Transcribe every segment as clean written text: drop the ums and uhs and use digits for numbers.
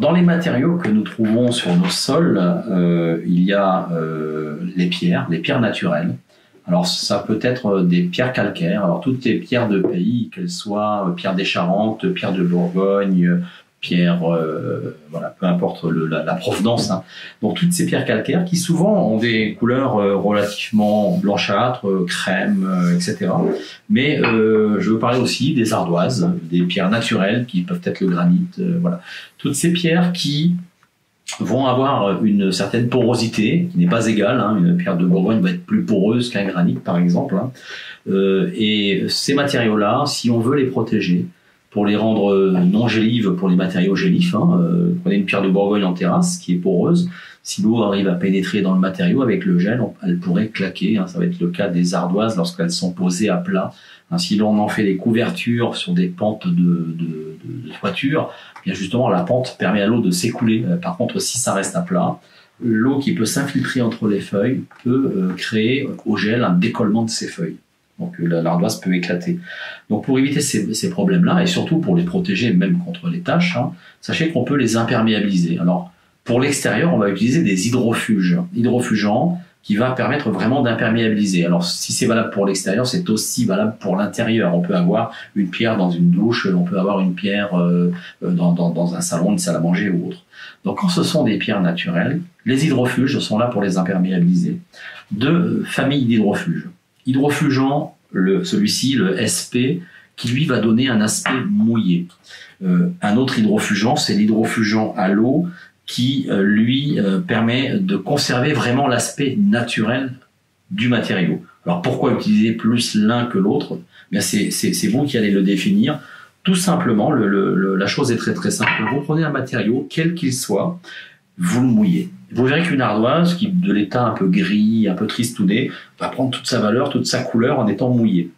dans les matériaux que nous trouvons sur nos sols, il y a les pierres naturelles. Alors ça peut être des pierres calcaires, alors toutes les pierres de pays, qu'elles soient pierres des Charentes, pierres de Bourgogne, pierres, voilà, peu importe la provenance, hein. Donc toutes ces pierres calcaires qui souvent ont des couleurs relativement blanchâtres, crème, etc. Mais je veux parler aussi des ardoises, des pierres naturelles qui peuvent être le granit, voilà. Toutes ces pierres qui vont avoir une certaine porosité qui n'est pas égale, hein. Une pierre de Bourgogne va être plus poreuse qu'un granit par exemple, hein. Et ces matériaux-là, si on veut les protéger, pour les rendre non gélives pour les matériaux gélifs, hein, prenez une pierre de Bourgogne en terrasse qui est poreuse, si l'eau arrive à pénétrer dans le matériau avec le gel, elle pourrait claquer, hein. Ça va être le cas des ardoises lorsqu'elles sont posées à plat, hein. Si l'on en fait des couvertures sur des pentes de toiture, bien justement la pente permet à l'eau de s'écouler. Par contre, si ça reste à plat, l'eau qui peut s'infiltrer entre les feuilles peut créer au gel un décollement de ces feuilles. Donc l'ardoise peut éclater. Donc pour éviter ces problèmes-là, et surtout pour les protéger même contre les taches, hein, sachez qu'on peut les imperméabiliser. Alors pour l'extérieur, on va utiliser des hydrofuges. Hydrofugeants qui va permettre vraiment d'imperméabiliser. Alors si c'est valable pour l'extérieur, c'est aussi valable pour l'intérieur. On peut avoir une pierre dans une douche, on peut avoir une pierre dans un salon, une salle à manger ou autre. Donc quand ce sont des pierres naturelles, les hydrofuges sont là pour les imperméabiliser. Deux familles d'hydrofuges. Hydrofugeant, celui-ci, le SP, qui lui va donner un aspect mouillé. Un autre hydrofugeant, c'est l'hydrofugeant à l'eau, qui lui permet de conserver vraiment l'aspect naturel du matériau. Alors pourquoi utiliser plus l'un que l'autre? Bien c'est vous qui allez le définir. Tout simplement, la chose est très très simple. Vous prenez un matériau, quel qu'il soit, vous le mouillez. Vous verrez qu'une ardoise, qui de l'état un peu gris, un peu tristouné, va prendre toute sa valeur, toute sa couleur en étant mouillée.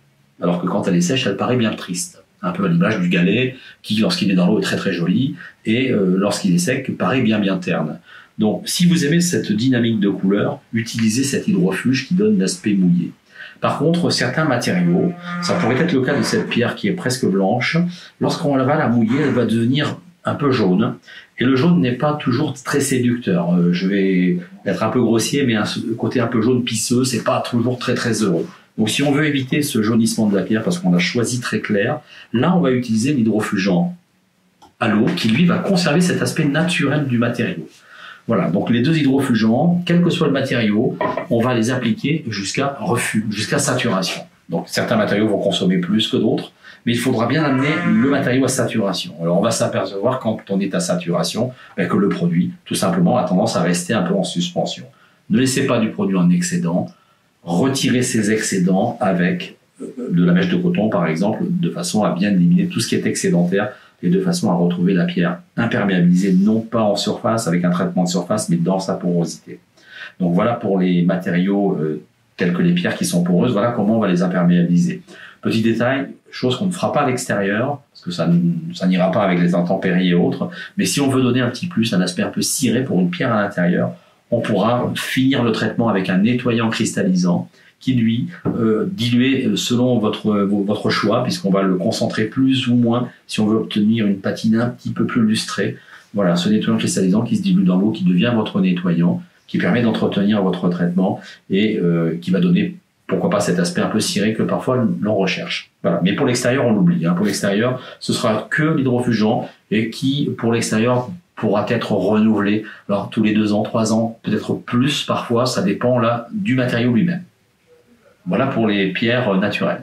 Alors que quand elle est sèche, elle paraît bien triste. Un peu à l'image du galet, qui lorsqu'il est dans l'eau est très très joli, et lorsqu'il est sec, paraît bien terne. Donc si vous aimez cette dynamique de couleur, utilisez cet hydrofuge qui donne l'aspect mouillé. Par contre, certains matériaux, ça pourrait être le cas de cette pierre qui est presque blanche, lorsqu'on va la mouiller, elle va devenir un peu jaune. Et le jaune n'est pas toujours très séducteur. Je vais être un peu grossier, mais un côté un peu jaune pisseux, c'est pas toujours très très heureux. Donc si on veut éviter ce jaunissement de la pierre, parce qu'on a choisi très clair, là on va utiliser l'hydrofugeant à l'eau, qui lui va conserver cet aspect naturel du matériau. Voilà, donc les deux hydrofugeants, quel que soit le matériau, on va les appliquer jusqu'à refus, jusqu'à saturation. Donc certains matériaux vont consommer plus que d'autres, mais il faudra bien amener le matériau à saturation. Alors on va s'apercevoir quand on est à saturation, que le produit, tout simplement, a tendance à rester un peu en suspension. Ne laissez pas du produit en excédent, retirez ces excédents avec de la mèche de coton par exemple, de façon à bien éliminer tout ce qui est excédentaire et de façon à retrouver la pierre imperméabilisée, non pas en surface avec un traitement de surface, mais dans sa porosité. Donc voilà pour les matériaux tels que les pierres qui sont poreuses, voilà comment on va les imperméabiliser. Petit détail, chose qu'on ne fera pas à l'extérieur, parce que ça n'ira pas avec les intempéries et autres, mais si on veut donner un petit plus, un aspect un peu ciré pour une pierre à l'intérieur, on pourra finir le traitement avec un nettoyant cristallisant qui lui, dilué selon votre choix, puisqu'on va le concentrer plus ou moins si on veut obtenir une patine un petit peu plus lustrée. Voilà, ce nettoyant cristallisant qui se dilue dans l'eau, qui devient votre nettoyant, qui permet d'entretenir votre traitement et qui va donner, pourquoi pas, cet aspect un peu ciré que parfois l'on recherche. Voilà. Mais pour l'extérieur, on l'oublie. Hein. Pour l'extérieur, ce sera que l'hydrofugeant et qui, pour l'extérieur, pourra être renouvelé. Alors tous les 2 ans, 3 ans, peut-être plus parfois, ça dépend là du matériau lui-même. Voilà pour les pierres naturelles.